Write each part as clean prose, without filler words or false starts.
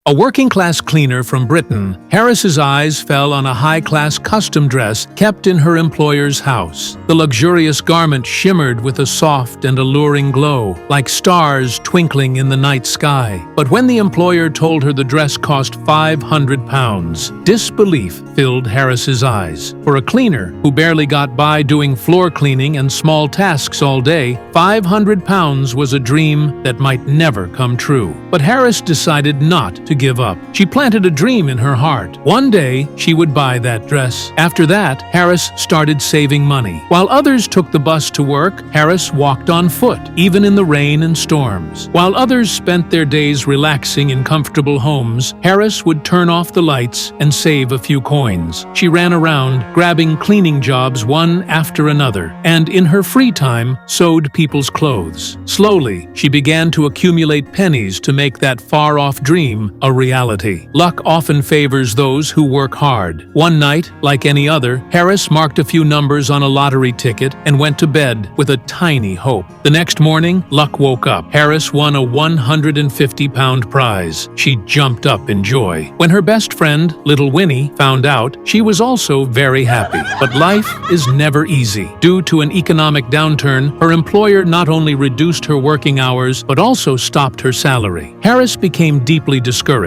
A working-class cleaner from Britain, Harris's eyes fell on a high-class custom dress kept in her employer's house. The luxurious garment shimmered with a soft and alluring glow, like stars twinkling in the night sky. But when the employer told her the dress cost £500, disbelief filled Harris's eyes. For a cleaner who barely got by doing floor cleaning and small tasks all day, £500 was a dream that might never come true. But Harris decided not to give up. She planted a dream in her heart. One day, she would buy that dress. After that, Harris started saving money. While others took the bus to work, Harris walked on foot, even in the rain and storms. While others spent their days relaxing in comfortable homes, Harris would turn off the lights and save a few coins. She ran around, grabbing cleaning jobs one after another, and in her free time, sewed people's clothes. Slowly, she began to accumulate pennies to make that far-off dream a reality. Luck often favors those who work hard. One night, like any other, Harris marked a few numbers on a lottery ticket and went to bed with a tiny hope. The next morning, luck woke up. Harris won a £150 prize. She jumped up in joy. When her best friend, little Winnie, found out, she was also very happy. But life is never easy. Due to an economic downturn, her employer not only reduced her working hours, but also stopped her salary. Harris became deeply discouraged.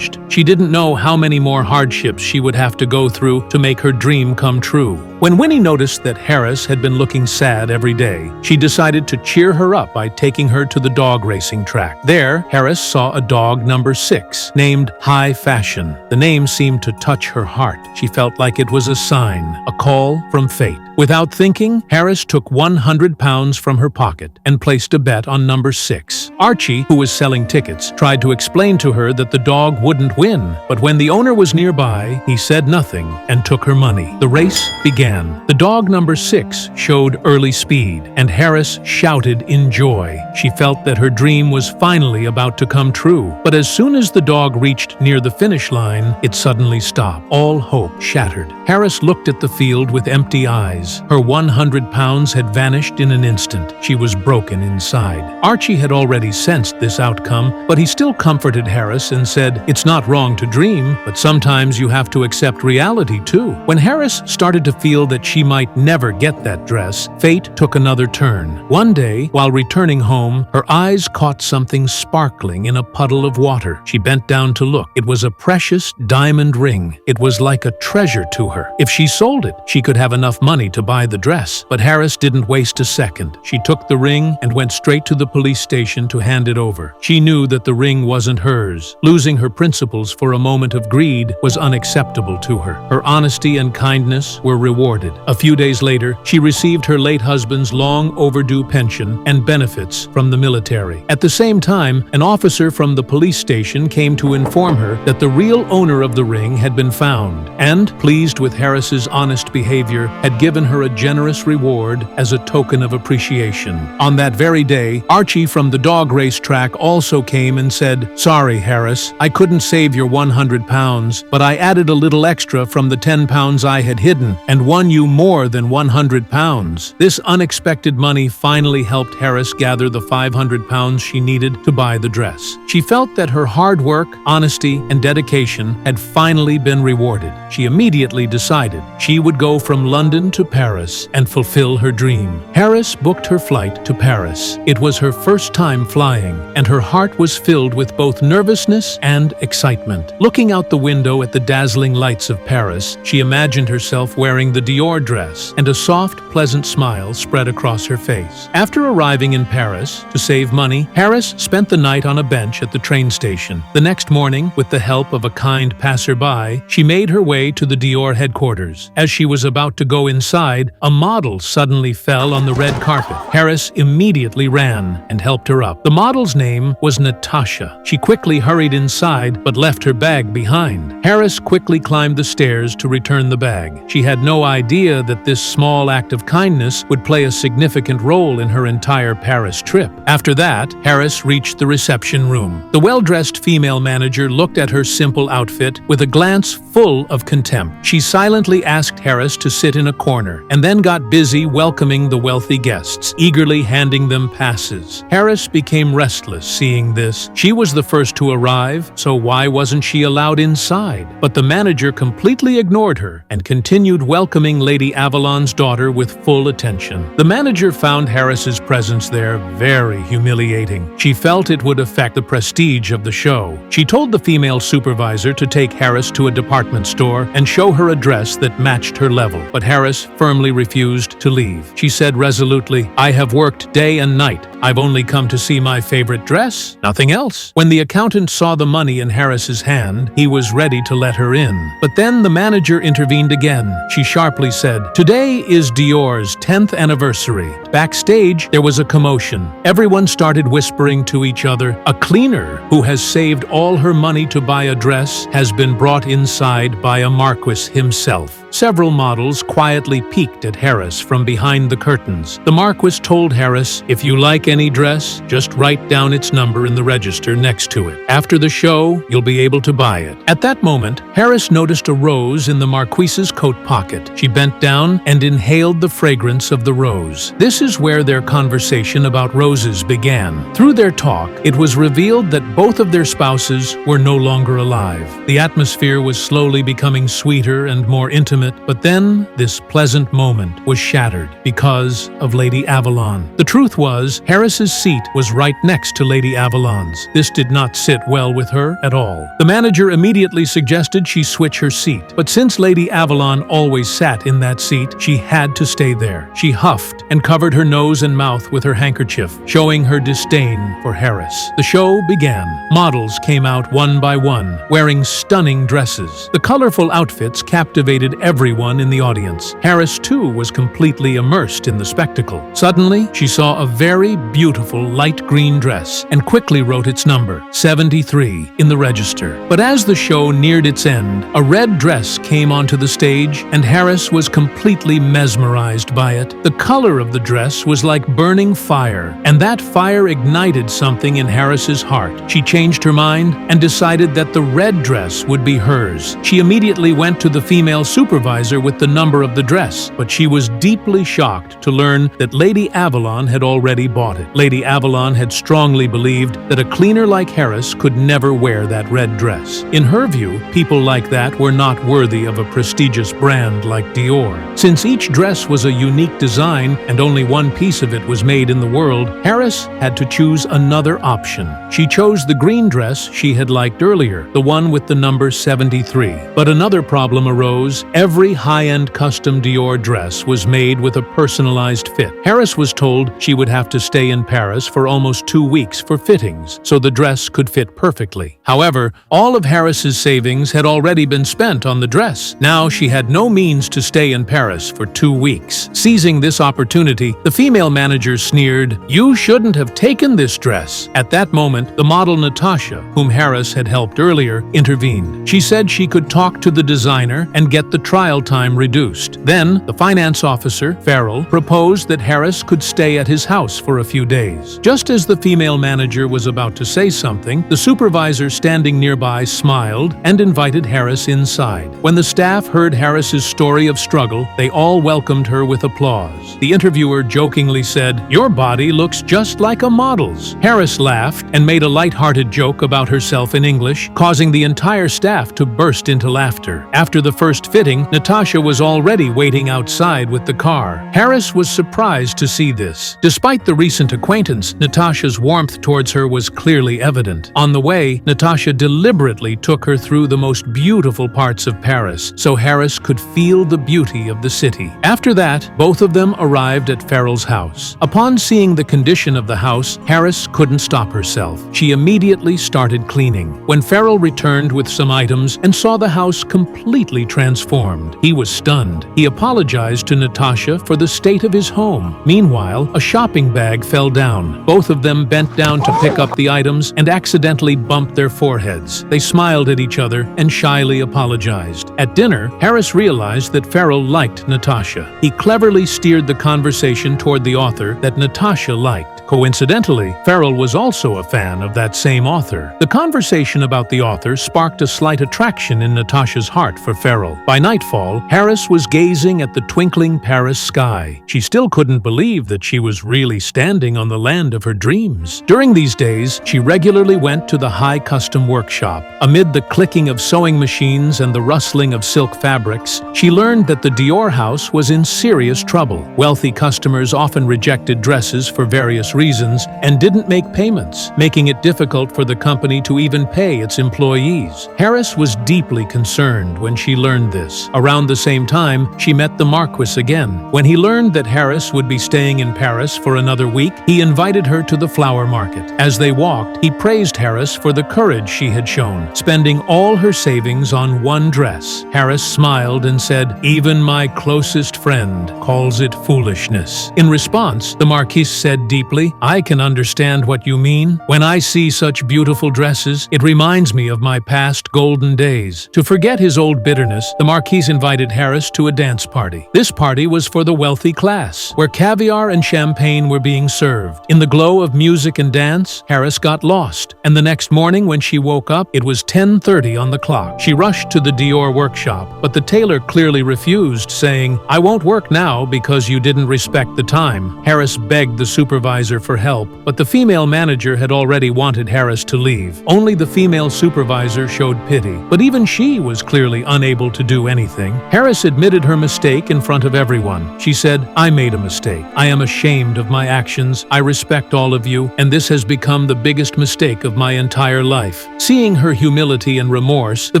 She didn't know how many more hardships she would have to go through to make her dream come true. When Winnie noticed that Harris had been looking sad every day, she decided to cheer her up by taking her to the dog racing track. There, Harris saw a dog number 6, named High Fashion. The name seemed to touch her heart. She felt like it was a sign, a call from fate. Without thinking, Harris took £100 from her pocket and placed a bet on number 6. Archie, who was selling tickets, tried to explain to her that the dog wouldn't win, but when the owner was nearby, he said nothing and took her money. The race began. The dog number 6 showed early speed, and Harris shouted in joy. She felt that her dream was finally about to come true. But as soon as the dog reached near the finish line, it suddenly stopped. All hope shattered. Harris looked at the field with empty eyes. Her £100 had vanished in an instant. She was broken inside. Archie had already sensed this outcome, but he still comforted Harris and said, "It's not wrong to dream, but sometimes you have to accept reality too." When Harris started to feel that she might never get that dress, fate took another turn. One day, while returning home, her eyes caught something sparkling in a puddle of water. She bent down to look. It was a precious diamond ring. It was like a treasure to her. If she sold it, she could have enough money to buy the dress. But Harris didn't waste a second. She took the ring and went straight to the police station to hand it over. She knew that the ring wasn't hers. Losing her principles for a moment of greed was unacceptable to her. Her honesty and kindness were rewarded. A few days later, she received her late husband's long overdue pension and benefits from the military. At the same time, an officer from the police station came to inform her that the real owner of the ring had been found, and, pleased with Harris's honest behavior, had given her a generous reward as a token of appreciation. On that very day, Archie from the dog race track also came and said, "Sorry, Harris, I couldn't save your £100, but I added a little extra from the £10 I had hidden and won you more than £100. This unexpected money finally helped Harris gather the £500 she needed to buy the dress. She felt that her hard work, honesty, and dedication had finally been rewarded. She immediately decided she would go from London to Paris and fulfill her dream. Harris booked her flight to Paris. It was her first time flying, and her heart was filled with both nervousness and excitement. Looking out the window at the dazzling lights of Paris, she imagined herself wearing the Dior dress, and a soft, pleasant smile spread across her face. After arriving in Paris, to save money, Harris spent the night on a bench at the train station. The next morning, with the help of a kind passerby, she made her way to the Dior headquarters. As she was about to go inside, a model suddenly fell on the red carpet. Harris immediately ran and helped her up. The model's name was Natasha. She quickly hurried inside, but left her bag behind. Harris quickly climbed the stairs to return the bag. She had no idea that this small act of kindness would play a significant role in her entire Paris trip. After that, Harris reached the reception room. The well-dressed female manager looked at her simple outfit with a glance full of contempt. She silently asked Harris to sit in a corner and then got busy welcoming the wealthy guests, eagerly handing them passes. Harris became restless seeing this. She was the first to arrive, so why wasn't she allowed inside? But the manager completely ignored her and continued welcoming Lady Avalon's daughter with full attention. The manager found Harris's presence there very humiliating. She felt it would affect the prestige of the show. She told the female supervisor to take Harris to a department store and show her a dress that matched her level, but Harris firmly refused to leave. She said resolutely, "I have worked day and night. I've only come to see my favorite dress, nothing else." When the accountant saw the money in Harris's hand, he was ready to let her in. But then the manager intervened again. She sharply said, "Today is Dior's 10th anniversary." Backstage, there was a commotion. Everyone started whispering to each other, "A cleaner who has saved all her money to buy a dress has been brought inside by a marquis himself." Several models quietly peeked at Harris from behind the curtains. The marquis told Harris, "If you like any dress, just write down its number in the register next to it. After the show, you'll be able to buy it." At that moment, Harris noticed a rose in the marquis's coat pocket. She bent down and inhaled the fragrance of the rose. This is where their conversation about roses began. Through their talk, it was revealed that both of their spouses were no longer alive. The atmosphere was slowly becoming sweeter and more intimate, but then this pleasant moment was shattered because of Lady Avalon. The truth was, Harris's seat was right next to Lady Avalon's. This did not sit well with her at all. The manager immediately suggested she switch her seat, but since Lady Avalon always sat in that seat, she had to stay there. She huffed and covered her nose and mouth with her handkerchief, showing her disdain for Harris. The show began. Models came out one by one, wearing stunning dresses. The colorful outfits captivated everyone in the audience. Harris, too, was completely immersed in the spectacle. Suddenly, she saw a very beautiful light green dress and quickly wrote its number, 73, in the register. But as the show neared its end, a red dress came onto the stage and Harris was completely mesmerized by it. The color of the dress was like burning fire, and that fire ignited something in Harris's heart. She changed her mind and decided that the red dress would be hers. She immediately went to the female supervisor with the number of the dress, but she was deeply shocked to learn that Lady Avalon had already bought it. Lady Avalon had strongly believed that a cleaner like Harris could never wear that red dress. In her view, people like that were not worthy of a prestigious brand like Dior. Since each dress was a unique design and only one piece of it was made in the world, Harris had to choose another option. She chose the green dress she had liked earlier, the one with the number 73. But another problem arose. Every high-end custom Dior dress was made with a personalized fit. Harris was told she would have to stay in Paris for almost 2 weeks for fittings, so the dress could fit perfectly. However, all of Harris's savings had already been spent on the dress. Now she had no means to stay in Paris for 2 weeks. Seizing this opportunity, the female manager sneered, "You shouldn't have taken this dress." At that moment, the model Natasha, whom Harris had helped earlier, intervened. She said she could talk to the designer and get the trial time reduced. Then, the finance officer, Carroll, proposed that Harris could stay at his house for a few days. Just as the female manager was about to say something, the supervisor standing nearby smiled and invited Harris inside. When the staff heard Harris's story of struggle, they all welcomed her with applause. The interviewer jokingly said, "Your body looks just like a model's." Harris laughed and made a light-hearted joke about herself in English, causing the entire staff to burst into laughter. After the first fitting, Natasha was already waiting outside with the car. Harris was surprised to see this. Despite the recent acquaintance, Natasha's warmth towards her was clearly evident. On the way, Natasha deliberately took her through the most beautiful parts of Paris, so Harris could feel the beauty of the city. After that, both of them arrived at Farrell's house. Upon seeing the condition of the house, Harris couldn't stop herself. She immediately started cleaning. When Farrell returned with some items and saw the house completely transformed, he was stunned. He apologized to Natasha for the state of his home. Meanwhile, a shopping bag fell down. Both of them bent down to pick up the items and accidentally bumped their foreheads. They smiled at each other and shyly apologized. At dinner, Harris realized that Farrell liked Natasha. He cleverly steered the conversation toward the author that Natasha liked. Coincidentally, Farrell was also a fan of that same author. The conversation about the author sparked a slight attraction in Natasha's heart for Farrell. By nightfall, Harris was gazing at the twinkling Paris sky. She still couldn't believe that she was really standing on the land of her dreams. During these days, she regularly went to the high custom workshop. Amid the clicking of sewing machines and the rustling of silk fabrics, she learned that the Dior house was in serious trouble. Wealthy customers often rejected dresses for various reasons and didn't make payments, making it difficult for the company to even pay its employees. Harris was deeply concerned when she learned this. Around the same time, she met the Marquis again. When he learned that Harris would be staying in Paris for another week, he invited her to the flower market. As they walked, he praised Harris for the courage she had shown, spending all her savings on one dress. Harris smiled and said, "Even my closest friend calls it foolishness." In response, the Marquis said deeply, "I can understand what you mean. When I see such beautiful dresses, it reminds me of my past golden days." To forget his old bitterness, the Marquis invited Harris to a dance party. This party was for the wealthy class, where caviar and champagne were being served. In the glow of music and dance, Harris got lost, and the next morning when she woke up, it was 10:30 on the clock. She rushed to the Dior workshop, but the tailor clearly refused, saying, "I won't work now because you didn't respect the time." Harris begged the supervisor for help, but the female manager had already wanted Harris to leave. Only the female supervisor showed pity, but even she was clearly unable to do anything. Harris admitted her mistake in front of everyone. She said, "I made a mistake. I am ashamed of my actions. I respect all of you, and this has become the biggest mistake of my entire life." Seeing her humility and remorse, the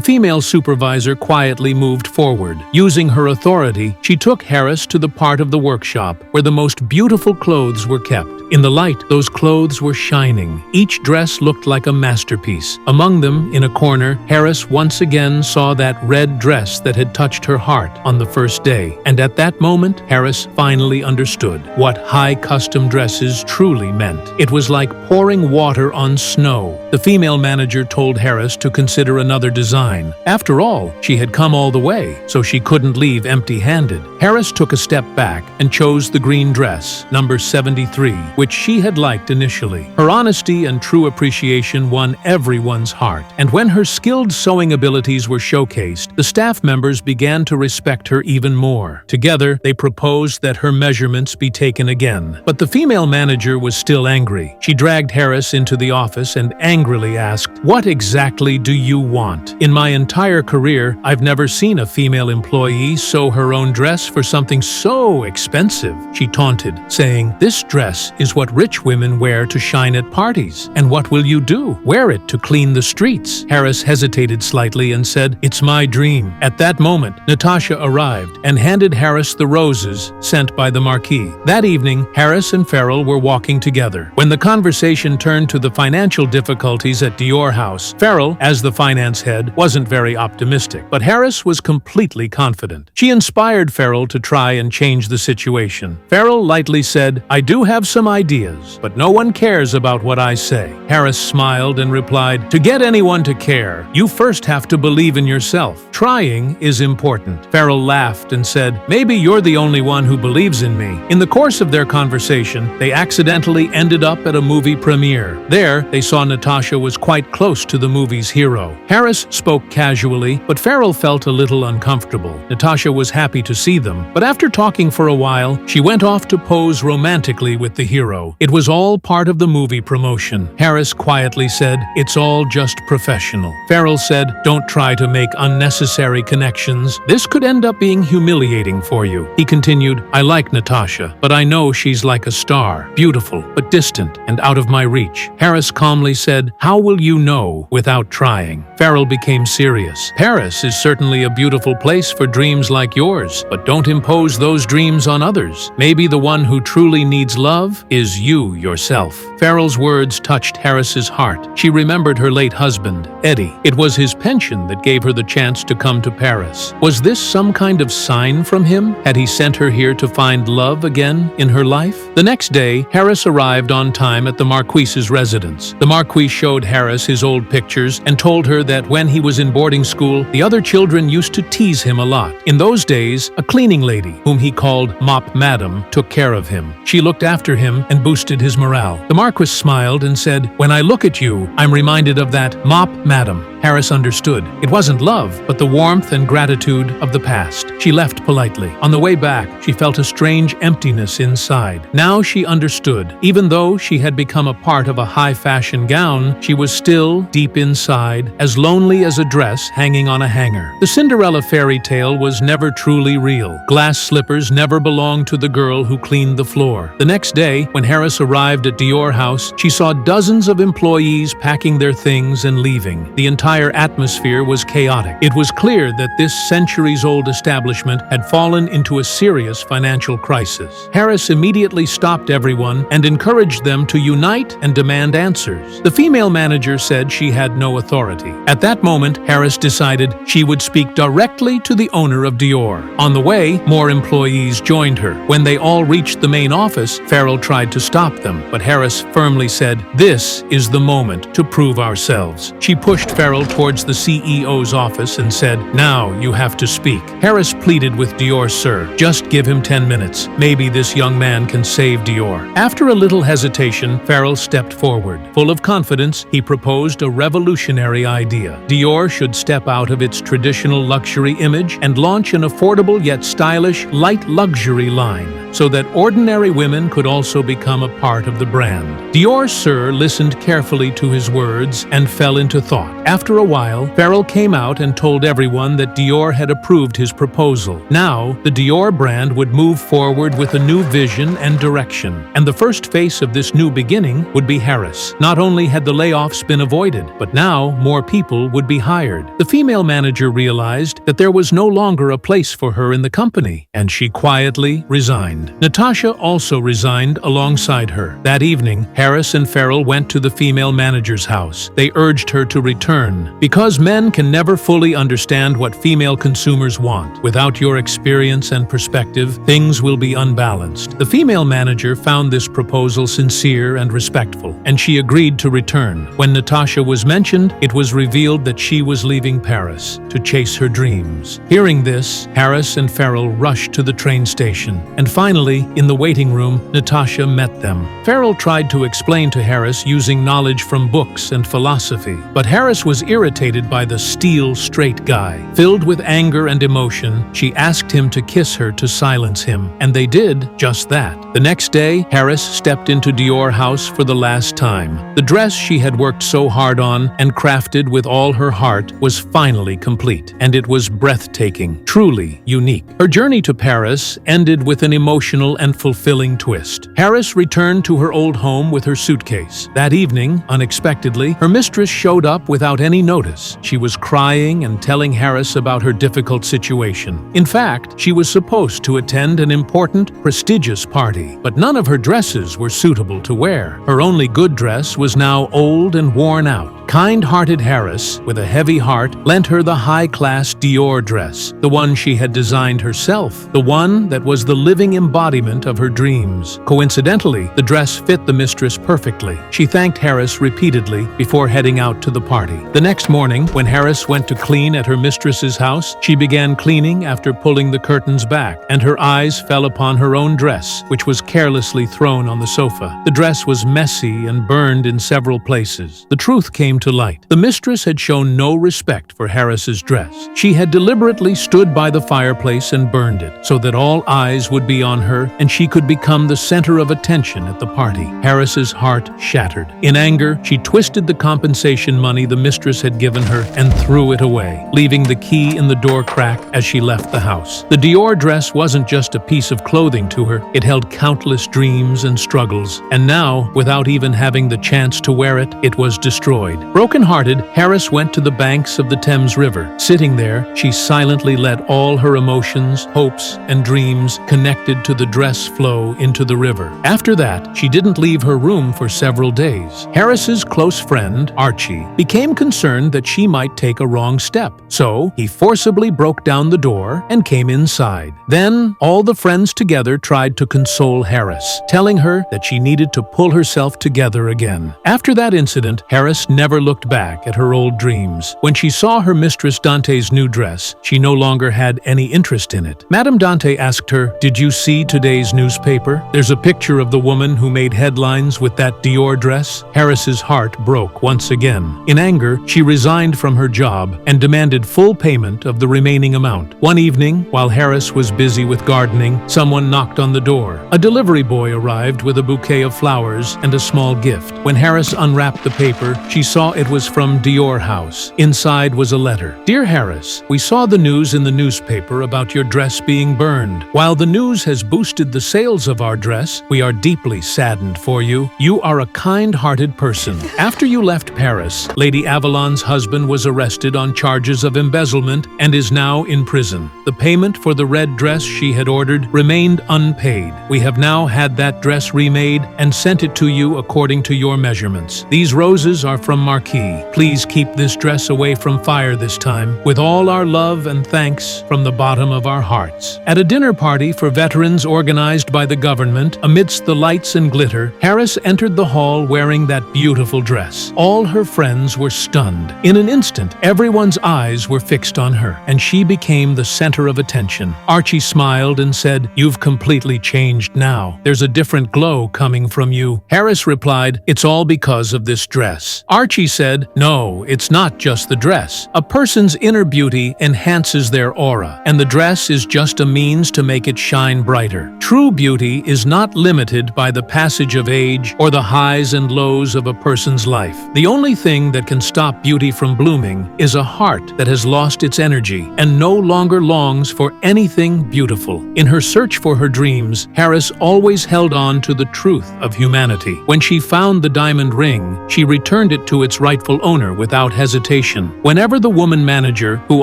female supervisor quietly moved forward. Using her authority, she took Harris to the part of the workshop where the most beautiful clothes were kept. In the light, those clothes were shining. Each dress looked like a masterpiece. Among them, in a corner, Harris once again saw that red dress that had touched her heart on the first day. And at that moment, Harris finally understood what high custom dresses truly meant. It was like pouring water on snow. The female manager told Harris to consider another design. After all, she had come all the way, so she couldn't leave empty-handed. Harris took a step back and chose the green dress, number 73, which she had liked initially. Her honesty and true appreciation won everyone's heart, and when her skilled sewing abilities were showcased, the staff members began to respect her even more. Together, they proposed that her measurements be taken again. But the female manager was still angry. She dragged Harris into the office and angrily asked, "What exactly do you want? In my entire career, I've never seen a female employee sew her own dress for something so expensive." She taunted, saying, "This dress is what rich women wear to shine at parties. And what will you do? Wear it to clean the streets." Harris hesitated slightly and said, "It's my dream." At that moment, Natasha arrived and handed Harris the roses sent by the Marquis. That evening, Harris and Farrell were walking together. When the conversation turned to the financial difficulties at Dior House, Farrell, as the finance head, wasn't very optimistic, but Harris was completely confident. She inspired Farrell to try and change the situation. Farrell lightly said, "I do have some ideas, but no one cares about what I say." Harris smiled and replied, "To get anyone to care, you first have to believe in yourself. Trying is important." Farrell laughed and said, "Maybe you're the only one who believes in me." In the course of their conversation, they accidentally ended up at a movie premiere. There, they saw Natasha was quite close to the movie's hero. Harris spoke casually, but Farrell felt a little uncomfortable. Natasha was happy to see them, but after talking for a while, she went off to pose romantically with the hero. It was all part of the movie promotion. Harris quietly said, "It's all just professional." Farrell said, "Don't try to make unnecessary connections. This could end up being humiliating for you." He continued, "I like Natasha, but I know she's like a star, beautiful, but distant and out of my reach." Harris calmly said, "How will you know without trying?" Farrell became serious. "Paris is certainly a beautiful place for dreams like yours, but don't impose those dreams on others. Maybe the one who truly needs love is you yourself." Farrell's words touched Harris's heart. She remembered her late husband, Eddie. It was his pension that gave her the chance to come to Paris. Was this some kind of sign from him? Had he sent her here to find love again in her life? The next day, Harris arrived on time at the Marquis's residence. The Marquis showed Harris his old pictures and told her that when he was in boarding school, the other children used to tease him a lot. In those days, a cleaning lady, whom he called Mop Madam, took care of him. She looked after him and boosted his morale. The Marquis smiled and said, "When I look at you, I'm reminded of that Mop Madam." Harris understood. It wasn't love, but the warmth and gratitude of the past. She left politely. On the way back, she felt a strange emptiness inside. Now she understood. Even though she had become a part of a high-fashion gown, she was still, deep inside, as lonely as a dress hanging on a hanger. The Cinderella fairy tale was never truly real. Glass slippers never belonged to the girl who cleaned the floor. The next day, when Harris arrived at Dior House, she saw dozens of employees packing their things and leaving. The entire atmosphere was chaotic. It was clear that this centuries-old establishment had fallen into a serious financial crisis. Harris immediately stopped everyone and encouraged them to unite and demand answers. The female manager said she had no authority. At that moment, Harris decided she would speak directly to the owner of Dior. On the way, more employees joined her. When they all reached the main office, Farrell tried to stop them, but Harris firmly said, "This is the moment to prove ourselves." She pushed Farrell towards the CEO's office and said, "Now you have to speak." Harris pleaded with Dior, "Sir, just give him 10 minutes. Maybe this young man can save Dior." After a little hesitation, Farrell stepped forward. Full of confidence, he proposed a revolutionary idea. Dior should step out of its traditional luxury image and launch an affordable yet stylish light luxury line, so that ordinary women could also become a part of the brand. Dior Sir listened carefully to his words and fell into thought. After a while, Farrell came out and told everyone that Dior had approved his proposal. Now, the Dior brand would move forward with a new vision and direction, and the first face of this new beginning would be Harris. Not only had the layoffs been avoided, but now more people would be hired. The female manager realized that there was no longer a place for her in the company, and she quietly resigned. Natasha also resigned alongside her. That evening, Harris and Farrell went to the female manager's house. They urged her to return. Because men can never fully understand what female consumers want. Without your experience and perspective, things will be unbalanced. The female manager found this proposal sincere and respectful, and she agreed to return. When Natasha was mentioned, it was revealed that she was leaving Paris to chase her dreams. Hearing this, Harris and Farrell rushed to the train station, and finally, in the waiting room, Natasha met them. Farrell tried to explain to Harris using knowledge from books and philosophy, but Harris was irritated by the steel-straight guy. Filled with anger and emotion, she asked him to kiss her to silence him, and they did just that. The next day, Harris stepped into Dior House for the last time. The dress she had worked so hard on and crafted with all her heart was finally complete, and it was breathtaking, truly unique. Her journey to Paris ended with an emotional and fulfilling twist. Harris returned to her old home with her suitcase. That evening, unexpectedly, her mistress showed up without any notice. She was crying and telling Harris about her difficult situation. In fact, she was supposed to attend an important, prestigious party, but none of her dresses were suitable to wear. Her only good dress was now old and worn out. Kind-hearted Harris, with a heavy heart, lent her the high-class Dior dress, the one she had designed herself, the one that was the living embodiment of her dreams. Coincidentally, the dress fit the mistress perfectly. She thanked Harris repeatedly before heading out to the party. The next morning, when Harris went to clean at her mistress's house, she began cleaning after pulling the curtains back, and her eyes fell upon her own dress, which was carelessly thrown on the sofa. The dress was messy and burned in several places. The truth came to light. The mistress had shown no respect for Harris's dress. She had deliberately stood by the fireplace and burned it, so that all eyes would be on her and she could become the center of attention at the party. Harris's heart shattered. In anger, she twisted the compensation money the mistress had given her and threw it away, leaving the key in the door crack as she left the house. The Dior dress wasn't just a piece of clothing to her, it held countless dreams and struggles, and now, without even having the chance to wear it, it was destroyed. Broken-hearted, Harris went to the banks of the Thames River. Sitting there, she silently let all her emotions, hopes, and dreams connected to the dress flow into the river. After that, she didn't leave her room for several days. Harris's close friend, Archie, became concerned that she might take a wrong step, so he forcibly broke down the door and came inside. Then, all the friends together tried to console Harris, telling her that she needed to pull herself together again. After that incident, Harris never never looked back at her old dreams. When she saw her mistress Dante's new dress, she no longer had any interest in it. Madame Dante asked her, "Did you see today's newspaper? There's a picture of the woman who made headlines with that Dior dress." Harris's heart broke once again. In anger, she resigned from her job and demanded full payment of the remaining amount. One evening, while Harris was busy with gardening, someone knocked on the door. A delivery boy arrived with a bouquet of flowers and a small gift. When Harris unwrapped the paper, she saw it was from Dior House. Inside was a letter. "Dear Harris, we saw the news in the newspaper about your dress being burned. While the news has boosted the sales of our dress, we are deeply saddened for you. You are a kind-hearted person. After you left Paris, Lady Avalon's husband was arrested on charges of embezzlement and is now in prison. The payment for the red dress she had ordered remained unpaid. We have now had that dress remade and sent it to you according to your measurements. These roses are from Marquis. Please keep this dress away from fire this time. With all our love and thanks from the bottom of our hearts." At a dinner party for veterans organized by the government, amidst the lights and glitter, Harris entered the hall wearing that beautiful dress. All her friends were stunned. In an instant, everyone's eyes were fixed on her, and she became the center of attention. Archie smiled and said, "You've completely changed now. There's a different glow coming from you." Harris replied, "It's all because of this dress." Archie said, "No, it's not just the dress. A person's inner beauty enhances their aura, and the dress is just a means to make it shine brighter. True beauty is not limited by the passage of age or the highs and lows of a person's life. The only thing that can stop beauty from blooming is a heart that has lost its energy and no longer longs for anything beautiful." In her search for her dreams, Harris always held on to the truth of humanity. When she found the diamond ring, she returned it to its rightful owner without hesitation. Whenever the woman manager, who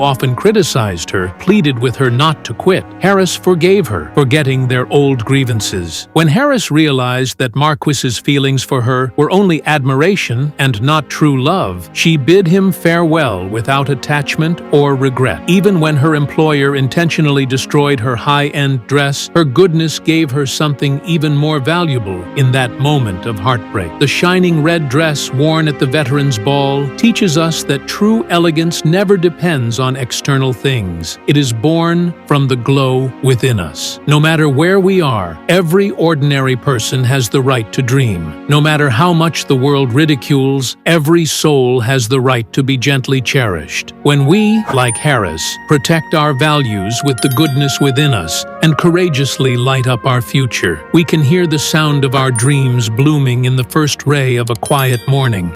often criticized her, pleaded with her not to quit, Harris forgave her, forgetting their old grievances. When Harris realized that Marquis's feelings for her were only admiration and not true love, she bid him farewell without attachment or regret. Even when her employer intentionally destroyed her high-end dress, her goodness gave her something even more valuable in that moment of heartbreak. The shining red dress worn at the Veterans Ball teaches us that true elegance never depends on external things. It is born from the glow within us. No matter where we are, every ordinary person has the right to dream. No matter how much the world ridicules, every soul has the right to be gently cherished. When we, like Harris, protect our values with the goodness within us and courageously light up our future, we can hear the sound of our dreams blooming in the first ray of a quiet morning.